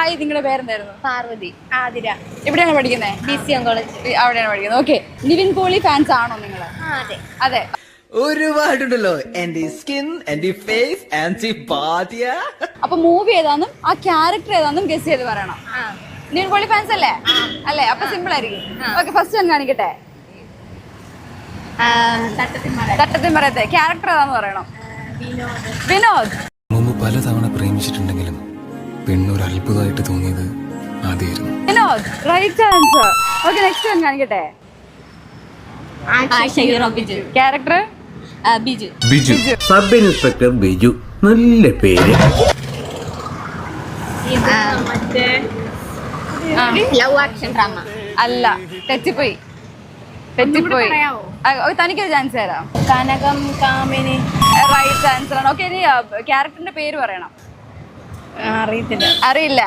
Hi, നിങ്ങളുടെ പേരെന്തായിരുന്നു? പാർവതി. ആതിര. എവിടെയാണ് പഠിക്കുന്നത്? BCM college. അവിടെയാണ് പഠിക്കുന്നത്. ഓക്കെ, നിവിൻ പോളി ഫാൻസ് ആണോ നിങ്ങൾ? അതെ. അതെ. ഒരുപാടുണ്ടല്ലോ, എന്റെ സ്കിൻ, എന്റെ ഫേസ്, ആൻഡ് ബാധ്യ. അപ്പൊ മൂവി ഏതാന്നും ആ ക്യാരക്ടർ ഏതാന്നും ഗസ് ചെയ്ത് പറയണം. നിവിൻ പോളി ഫാൻസ് അല്ലേ? അല്ലേ? അപ്പൊ സിമ്പിൾ ആയിരിക്കും. ഓക്കെ, ഫസ്റ്റ് ഞാൻ കാണിക്കട്ടെ. തട്ടത്തിമറയത്തെ ക്യാരക്ടർ ഏതാന്ന് പറയണം. വിനോദ്. മുമ്പ് പലതവണ പ്രേമിച്ചിട്ടുണ്ടെങ്കിലും പെണ്ണൊരു അത്ഭുതമായിട്ട് തോന്നിയത് ആദ്യമായിരുന്നു. Vinod, right answer. Okay, next ഞാൻ കാണിക്കട്ടെ. Character Biju. Biju, sub inspector Biju. നല്ല പേര്. Love action drama. അല്ല, തെറ്റിപ്പോയി. തനിക്കൊരു ചാൻസ് തരാം. കനകം കാമിനി. റൈറ്റ് ആൻസർ ആണ്. ഓക്കെ, ഇനി ക്യാരക്ടറിന്റെ പേര് പറയണം. അറിയത്തില്ല. അറിയില്ല.